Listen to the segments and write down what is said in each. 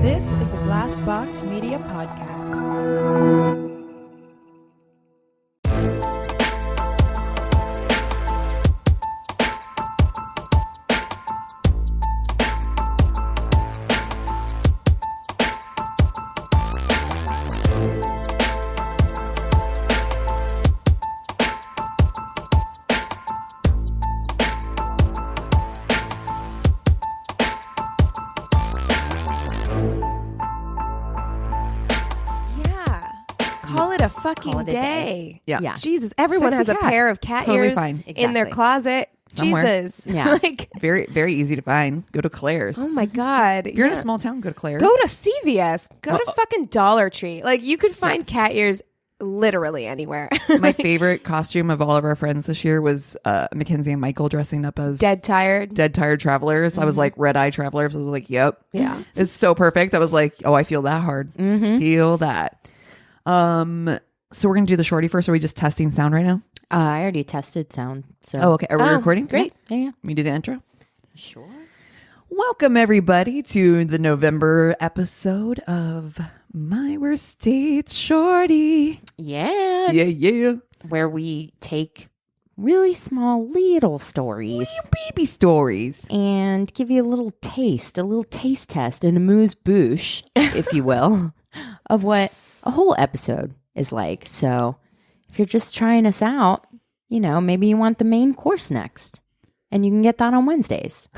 This is a Glass Box Media podcast. Fucking day. Yeah. Jesus, everyone Sexy has a cat. pair of cat Totally ears fine. in their closet. Somewhere. Jesus. Yeah. Like, very, very easy to find. Go to Claire's. oh my God. If you're in a small town, go to Claire's. Go to CVS. Go to fucking Dollar Tree. Like, you could find cat ears literally anywhere. My favorite costume of all of our friends this year was Mackenzie and Michael dressing up as Dead tired. dead tired travelers. I was like red eye travelers. I was like, yep. Yeah. It's so perfect. I was like, oh, I feel that hard. Feel that. So we're going to do the shorty first. Are we just testing sound right now? I already tested sound. So. Oh, okay. Are we recording? Great. Yeah. Let me do the intro. Sure. Welcome, everybody, to the November episode of My Worst Dates Shorty. Yeah. Yeah. Where we take really small little stories Little baby stories. and give you a little taste test, and amuse bouche, if you will, of what a whole episode is like. So if you're just trying us out, you know, maybe you want the main course next, and you can get that on Wednesdays.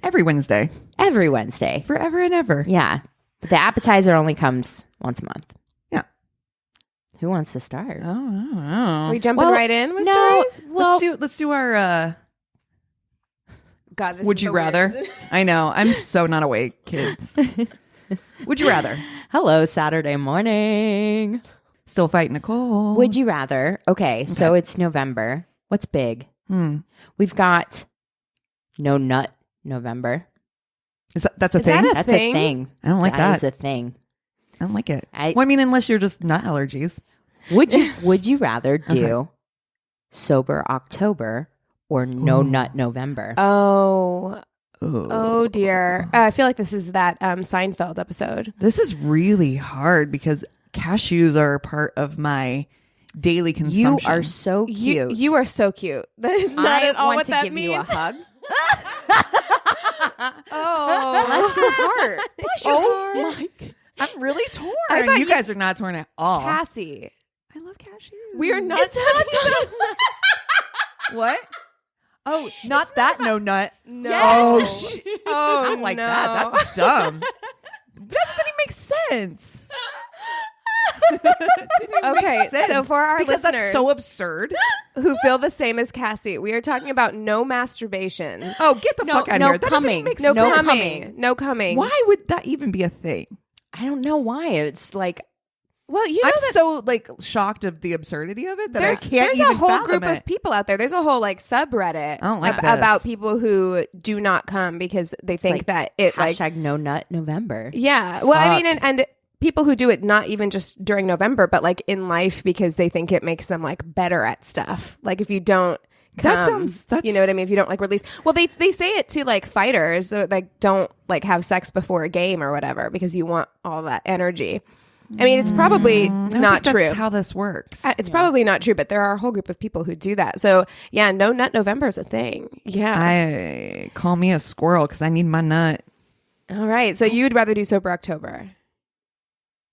Every Wednesday. Every Wednesday. Forever and ever. Yeah. But the appetizer only comes once a month. Yeah. Who wants to start? Oh. Are we jumping right in with no, stories? well, Let's do our God, this would is you the rather? weirdest. I know. I'm so not awake, kids. Would you rather? hello, Saturday morning. Still fighting a cold. Would you rather? Okay, so it's November. What's big? We've got No Nut November. That's a Is thing? that That's thing? a thing. I don't like that. That is a thing. I don't like it. I- Well, I mean, unless you're just nut allergies. Would you rather do Sober October or No Nut November? Oh dear. I feel like this is that Seinfeld episode. This is really hard because cashews are a part of my daily consumption. You are so cute. You are so cute. That is not I at all want what to that give means. you a hug. Oh, Bless your heart. Bless your heart. my I'm really torn. I thought You guys are not torn at all. Cassie. I love cashews. We are not talking about What? Oh, not that no nut. No. Oh, shit. Oh, I don't like no. that. That's dumb. That doesn't even make sense. Okay, so for our because listeners that's so absurd. who feel the same as Cassie, we are talking about no masturbation. Oh, get the fuck out no of here. That doesn't coming. make No sense. coming. No coming. Why would that even be a thing? I don't know why. It's like, Well, you know I'm that so like shocked of the absurdity of it that I can't there's even a whole fathom group it. of people out there. There's a whole like subreddit I don't like this. about people who do not come because they think like that it like hashtag No Nut November. yeah. Well, I Fuck. mean, and people who do it not even just during November, but like in life because they think it makes them like better at stuff. Like if you don't come, that's- you know what I mean? If you don't like release, well, they say it to like fighters, so, like don't like have sex before a game or whatever because you want all that energy. I mean, it's probably I don't not think true. That's how this works. It's probably not true, but there are a whole group of people who do that. So yeah, no nut November is a thing. Yeah. I call me a squirrel because I need my nut. All right. So you'd rather do Sober October?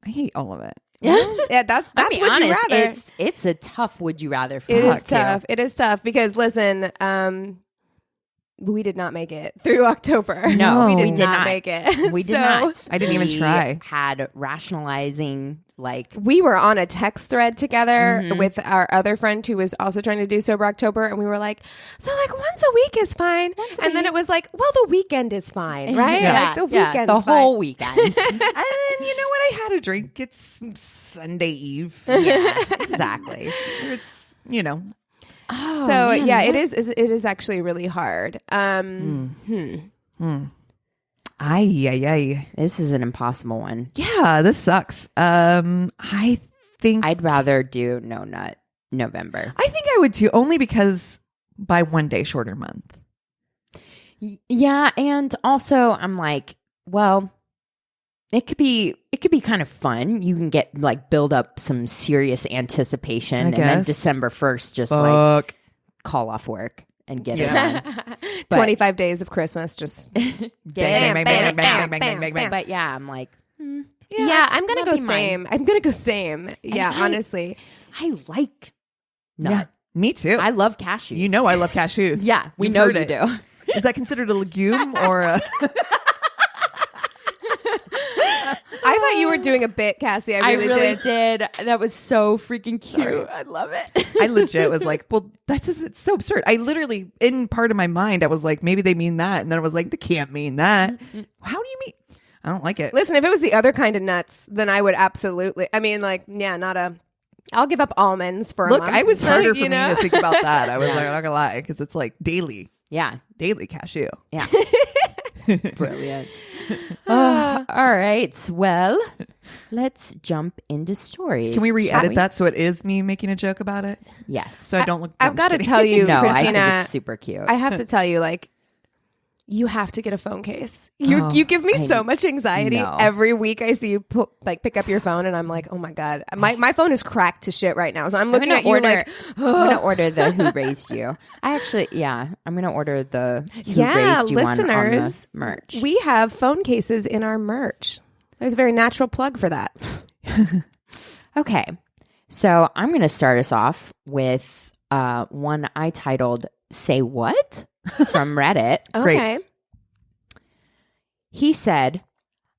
I hate all of it. Yeah, that's I'll be would you honest, rather. it's a tough would you rather for It me, is too. tough. It is tough because listen, we did not make it through October. No, we we did did not not. make it. We did So not. I didn't even We try. Had rationalizing like We were on a text thread together Mm-hmm. with our other friend who was also trying to do Sober October, and we were like, so like once a week is fine. And then it was like, well, the weekend is fine, right? Like the weekend's the fine. whole weekend. And then you know what? I had a drink. It's Sunday Eve. Yeah, exactly. It's, you know. Oh, So man, yeah, what- it is actually really hard. Ay. This is an impossible one. Yeah, this sucks. I think I'd rather do No Nut November. I think I would too, only because by one day shorter month. Yeah, and also I'm like, well, it could be kind of fun. You can get like build up some serious anticipation, and then December 1st, just like call off work and get it done. 25 days of Christmas, just bang, bang, bang, bang, bang, bang, bang. But yeah, I'm like, yeah, I'm gonna go same. I'm gonna go same. Yeah, honestly, I like nut. Yeah, me too. I love cashews. You know I love cashews. Yeah, we You've know heard you it. do. Is that considered a legume or a... I thought you were doing a bit, Cassie. I really did. That was so freaking cute. Sorry. I love it. I legit was like, well, it's so absurd. I literally, in part of my mind, I was like, maybe they mean that. And then I was like, they can't mean that. How do you mean? I don't like it. Listen, if it was the other kind of nuts, then I would absolutely. I mean, like, yeah, I'll give up almonds for a month. I was harder for you know? me to think about that. I was like, I'm not gonna lie, because it's like daily cashew. Yeah. Brilliant. All right. Well, let's jump into stories. Can we re-edit that so it is me making a joke about it? Yes. So I don't look. I've got to tell you, No, Christina, I think it's super cute. I have to tell you, like, you have to get a phone case. You give me so much anxiety know. every week. I see you pick up your phone, and I'm like, oh my god, my phone is cracked to shit right now. So I'm looking at you like, I'm gonna order the Who Raised You. I'm gonna order the Who Raised You listeners, one on the merch. We have phone cases in our merch. There's a very natural plug for that. Okay, so I'm gonna start us off with one I titled "Say What" from Reddit. Okay. He said,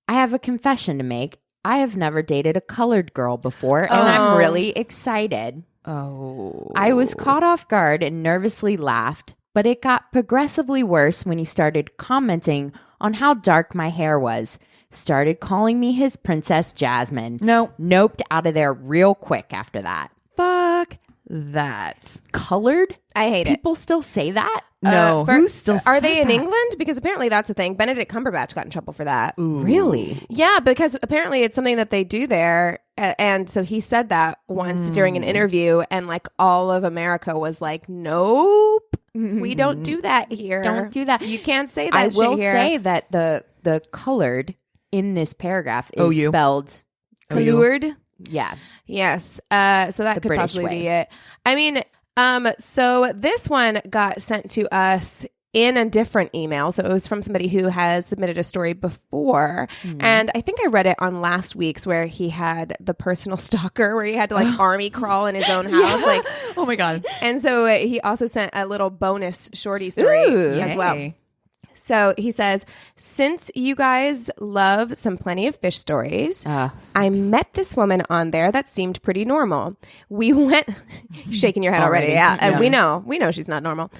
I have a confession to make. I have never dated a colored girl before, and I'm really excited. Oh. I was caught off guard and nervously laughed, but it got progressively worse when he started commenting on how dark my hair was. Started calling me his Princess Jasmine. Noped out of there real quick after that. Fuck that. Colored? I hate it. People still say that? No. Who still Are says they in that? England? Because apparently that's a thing. Benedict Cumberbatch got in trouble for that. Really? Yeah, because apparently it's something that they do there. And so he said that once during an interview, and like all of America was like, nope, we don't do that here. Don't do that. You can't say that I shit will here. say that the colored in this paragraph is spelled Colored? Yeah. Yes. So that The could British possibly way. be it. I mean, so this one got sent to us in a different email. So it was from somebody who has submitted a story before. And I think I read it on last week's where he had the personal stalker where he had to like army crawl in his own house. Like, Oh my God. and so he also sent a little bonus Shorty story as well. Yay. So he says, since you guys love some plenty of fish stories, I met this woman on there that seemed pretty normal. We went, shaking your head already. Yeah. And we know she's not normal.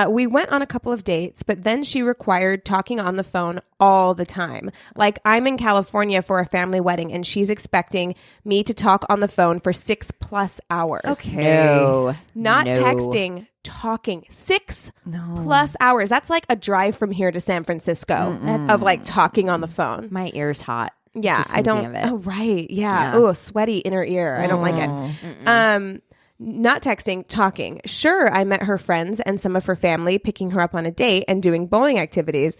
We went on a couple of dates, but then she required talking on the phone all the time. Like I'm in California for a family wedding and she's expecting me to talk on the phone for 6+ hours. No. Not No. texting, talking 6+ hours. That's like a drive from here to San Francisco of like talking on the phone. My ear's hot. Yeah, just I don't. thinking of it. Oh, right. Yeah. Oh, sweaty inner ear. I don't like it. Not texting, talking. Sure, I met her friends and some of her family, picking her up on a date and doing bowling activities.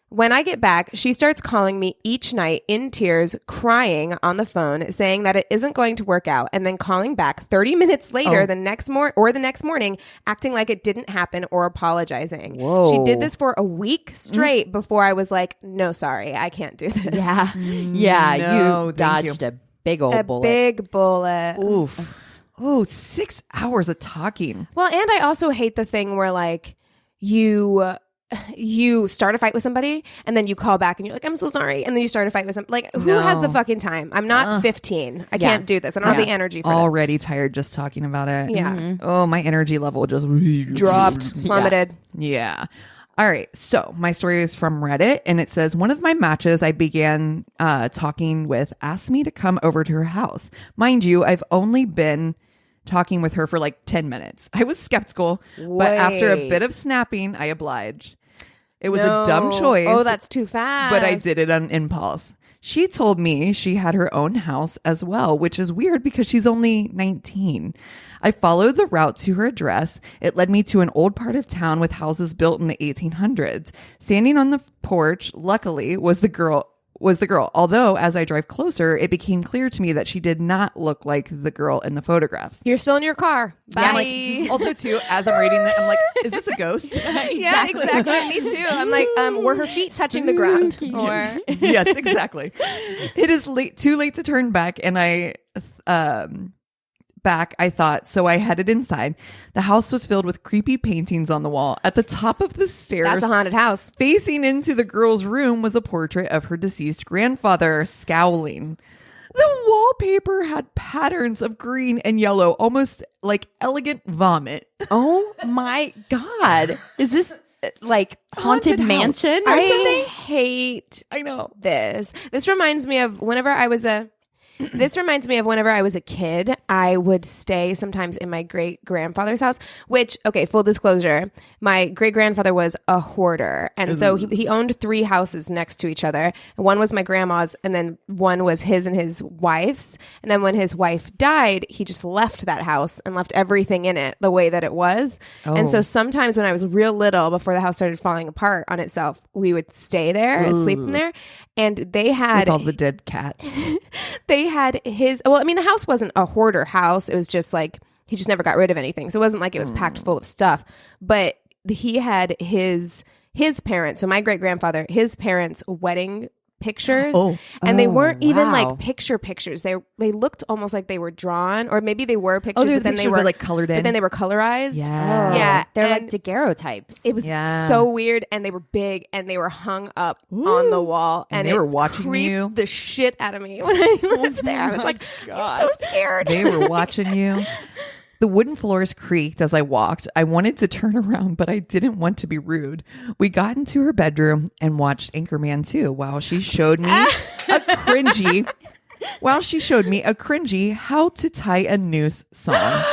When I get back, she starts calling me each night in tears, crying on the phone, saying that it isn't going to work out, and then calling back 30 minutes later the next morning, acting like it didn't happen or apologizing. Whoa. She did this for a week straight before I was like, no, sorry, I can't do this. Yeah. Yeah. No, you thank dodged you. a big old bullet. Big bullet. Oof. Oh, 6 hours of talking. Well, and I also hate the thing where like you start a fight with somebody and then you call back and you're like, I'm so sorry. And then you start a fight with somebody. Like, who has the fucking time? I'm not 15. I can't do this. I don't have the energy for this. Already tired just talking about it. Yeah. Oh, my energy level just Dropped, plummeted. Yeah. All right. So my story is from Reddit and it says, one of my matches I began talking with asked me to come over to her house. Mind you, I've only been talking with her for like 10 minutes. I was skeptical, but after a bit of snapping, I obliged. It was a dumb choice. Oh, that's too fast. But I did it on impulse. She told me she had her own house as well, which is weird because she's only 19. I followed the route to her address. It led me to an old part of town with houses built in the 1800s. Standing on the porch, luckily, was the girl was the girl. Although, as I drive closer, it became clear to me that she did not look like the girl in the photographs. You're still in your car. Bye. Yeah, like, also, too, as I'm reading that, I'm like, is this a ghost? Yeah, exactly. Me too. I'm like, were her feet touching the ground? Or Yes, exactly. It is too late to turn back, and I thought, so I headed inside. The house was filled with creepy paintings on the wall. At the top of the stairs, that's a haunted house. Facing into the girl's room was a portrait of her deceased grandfather scowling. The wallpaper had patterns of green and yellow, almost like elegant vomit. Oh my God. Is this like haunted mansion or something? I know this. This reminds me of whenever I was a kid, I would stay sometimes in my great grandfather's house, which, okay, full disclosure, my great grandfather was a hoarder. And so he owned 3 houses next to each other. One was my grandma's, and then one was his and his wife's. And then when his wife died, he just left that house and left everything in it the way that it was. Oh. And so sometimes when I was real little, before the house started falling apart on itself, we would stay there and sleep in there. And they had with all the dead cats. They had the house wasn't a hoarder house. It was just like he just never got rid of anything. So it wasn't like it was packed full of stuff. But he had his parents, so my great grandfather, his parents' wedding pictures, and they weren't even like pictures. They looked almost like they were drawn, or maybe they were pictures, but then they were like colored in. But then they were colorized. Yeah, they're like daguerreotypes. It was so weird, and they were big, and they were hung up on the wall, and they were watching you. The shit out of me when I lived there. I was like, I'm so scared. They were watching you. The wooden floors creaked as I walked. I wanted to turn around, but I didn't want to be rude. We got into her bedroom and watched Anchorman 2 while she showed me a cringy how to tie a noose song.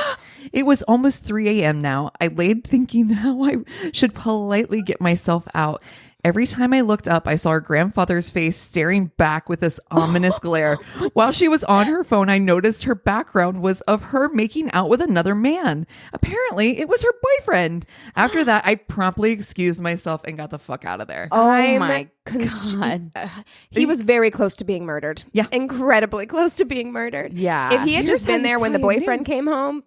It was almost 3 a.m. now. I laid thinking how I should politely get myself out. Every time I looked up, I saw her grandfather's face staring back with this ominous glare. While she was on her phone, I noticed her background was of her making out with another man. Apparently, it was her boyfriend. After that, I promptly excused myself and got the fuck out of there. Oh my God. He was very close to being murdered. Yeah. Incredibly close to being murdered. Yeah. If he had just been there when the boyfriend came home,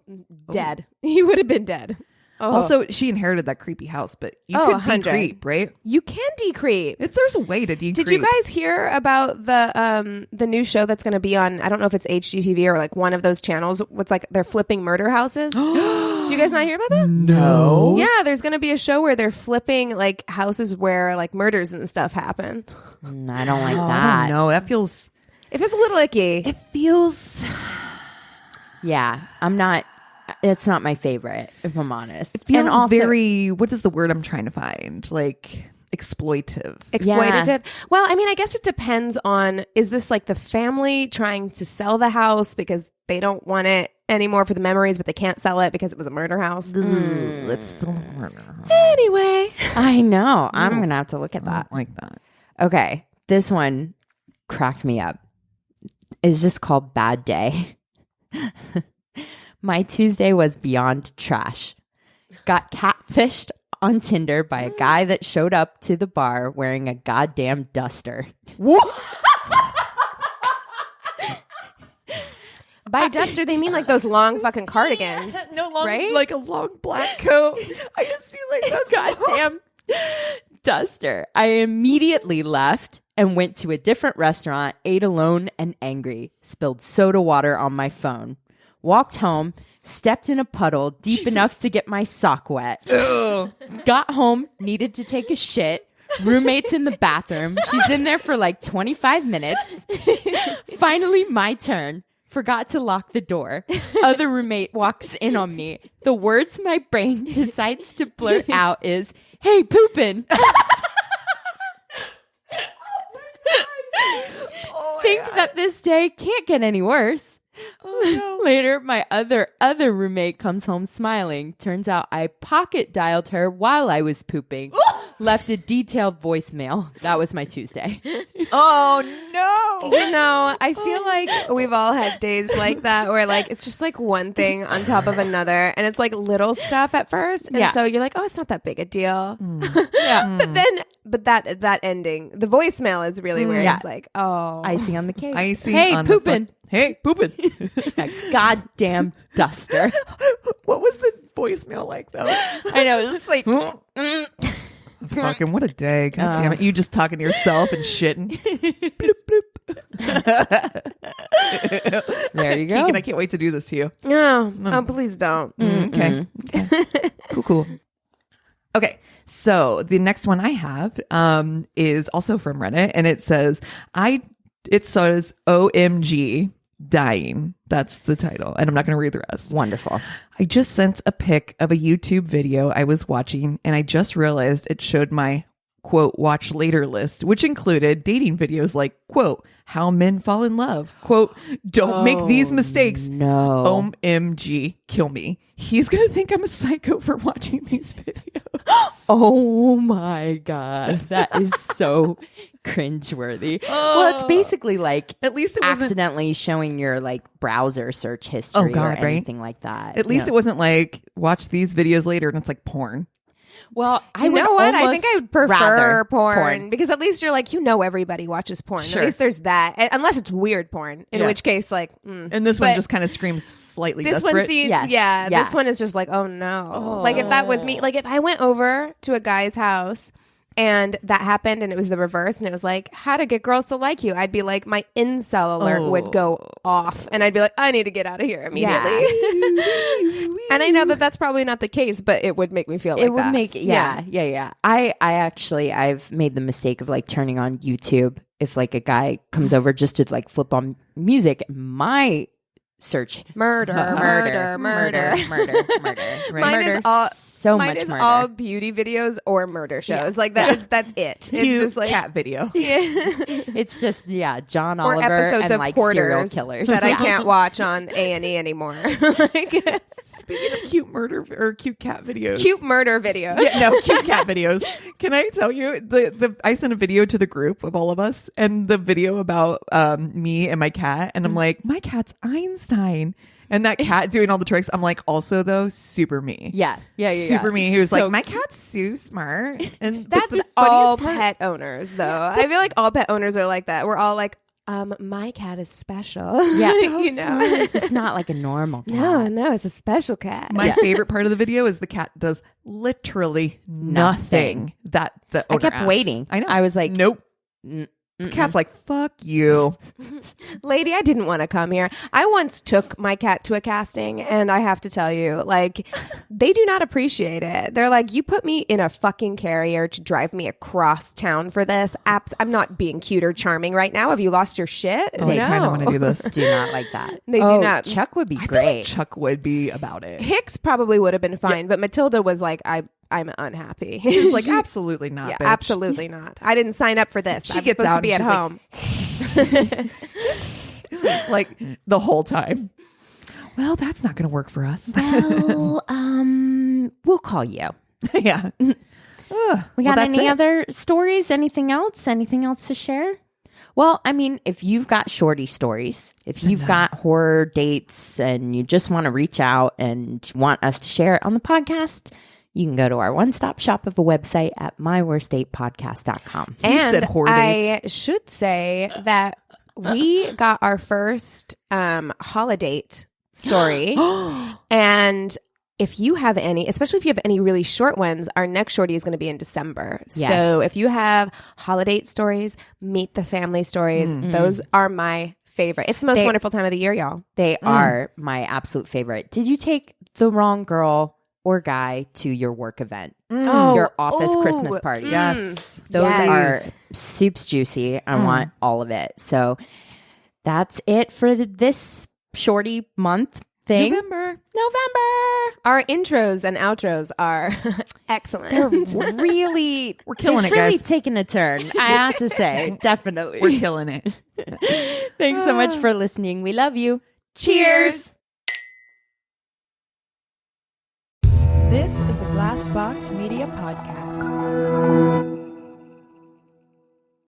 dead. He would have been dead. Oh. Also, she inherited that creepy house, but you could decreep, right? You can decreep. There's a way to decreep. Did you guys hear about the new show that's going to be on, I don't know if it's HGTV or like one of those channels, what's like they're flipping murder houses? Do you guys not hear about that? No. Yeah, there's going to be a show where they're flipping like houses where like murders and stuff happen. I don't like that. I don't know. That feels... If it's a little icky. It feels... Yeah, it's not my favorite, if I'm honest. It feels also very, what is the word I'm trying to find? Like exploitive. Yeah. Well, I mean, I guess it depends on, is this like the family trying to sell the house because they don't want it anymore for the memories, but they can't sell it because it was a murder house? It's still a murder house. Anyway. I know. I'm going to have to look at that. I don't like that. Okay. This one cracked me up. It's just called Bad Day. My Tuesday was beyond trash. Got catfished on Tinder by a guy that showed up to the bar wearing a goddamn duster. What? By duster, they mean like those long fucking cardigans. No, long, right? Like a long black coat. I just see like those goddamn duster. I immediately left and went to a different restaurant, ate alone and angry, spilled soda water on my phone. Walked home, stepped in a puddle deep enough to get my sock wet. Got home, needed to take a shit. Roommate's in the bathroom. She's in there for like 25 minutes. Finally, my turn. Forgot to lock the door. Other roommate walks in on me. The words my brain decides to blurt out is, "Hey, poopin'." Think that this day can't get any worse. Oh, no. Later, my other roommate comes home smiling. Turns out I pocket dialed her while I was pooping. left a detailed voicemail. That was my Tuesday. Oh no. You know, I feel like we've all had days like that where like it's just like one thing on top of another and it's like little stuff at first. And so you're like, oh, it's not that big a deal. But that ending, the voicemail is really where it's like, oh. Icing on the cake. Hey, pooping. Hey, pooping. That goddamn duster. What was the voicemail like though? I know. It was like, fucking what a day. God damn it. You just talking to yourself and shitting. Bloop, bloop. There you go. Keegan, I can't wait to do this to you. No. Oh, please don't. Okay. Cool. Okay. So the next one I have is also from Reddit, and it says, OMG dying. That's the title. And I'm not going to read the rest. Wonderful. I just sent a pic of a YouTube video I was watching, and I just realized it showed my quote watch later list, which included dating videos like quote how men fall in love, quote don't make these mistakes, no OMG kill me. He's gonna think I'm a psycho for watching these videos. Oh my god, that is so cringeworthy. Well, it's basically like at least it accidentally showing your like browser search history or anything like that. At least it wasn't like watch these videos later and it's like porn. Well, I know what? I think I would prefer porn because at least you're like, you know, everybody watches porn. Sure. At least there's that. Unless it's weird porn, in which case, like, And this one just kind of screams slightly this desperate. One, this one is just like, oh no. Like if that was me, like if I went over to a guy's house and that happened and it was the reverse and it was like, how to get girls to like you, I'd be like, my incel alert would go off and I'd be like, I need to get out of here immediately. And I know that that's probably not the case, but it would make me feel like it would make I actually I've made the mistake of like turning on YouTube if like a guy comes over just to like flip on music. My search murder. Mine is all mine is murder. All beauty videos or murder shows. Like that. That's it. It's just like cat video. It's just John or Oliver episodes and of like Hoarders serial killers that I can't watch on A&E anymore. Like, speaking of cute murder or cute cat videos, cute murder videos. Cute cat videos. Can I tell you I sent a video to the group of all of us and the video about me and my cat, and I'm like, my cat's Einstein. And that cat doing all the tricks. I'm like, also though, super me. Yeah. Super me. He was like, my cat's so smart. And that's all pet owners, though. I feel like all pet owners are like that. We're all like, my cat is special. Yeah, you know, it's not like a normal cat. No, it's a special cat. My favorite part of the video is the cat does literally nothing that the owner I kept asks. waiting. I know. I was like, nope. The cat's like, fuck you. Lady, I didn't want to come here. I once took my cat to a casting, and I have to tell you, like, they do not appreciate it. They're like, you put me in a fucking carrier to drive me across town for this. I'm not being cute or charming right now. Have you lost your shit? Oh, I kind of want to do this. do not like that. They do not. Chuck would be I great. feel like Chuck would be about it. Hicks probably would have been fine, but Matilda was like, I'm unhappy. He was like, absolutely not. Yeah, bitch. absolutely not. I didn't sign up for this. She I'm gets supposed out to be at and home. Like the whole time. Well, that's not going to work for us. Well, we'll call you. Yeah. We got any other stories? Anything else? Anything else to share? Well, I mean, if you've got Shorty stories, if you've got horror dates and you just want to reach out and want us to share it on the podcast, you can go to our one-stop shop of a website at myworstdatepodcast.com. And said horror I should say that we got our first holiday story. And if you have any, especially if you have any really short ones, our next Shorty is going to be in December. Yes. So if you have holiday stories, meet the family stories, those are my favorite. It's the most wonderful time of the year, y'all. They are my absolute favorite. Did you take the wrong girl or guy to your work event? Your office Christmas party? Yes. Those are soups juicy. I want all of it. So that's it for this Shorty month thing. November. Our intros and outros are excellent. They're really, We're killing it, really guys. taking a turn. I have to say, definitely. We're killing it. Thanks so much for listening. We love you. Cheers. This is a Glass Box Media podcast.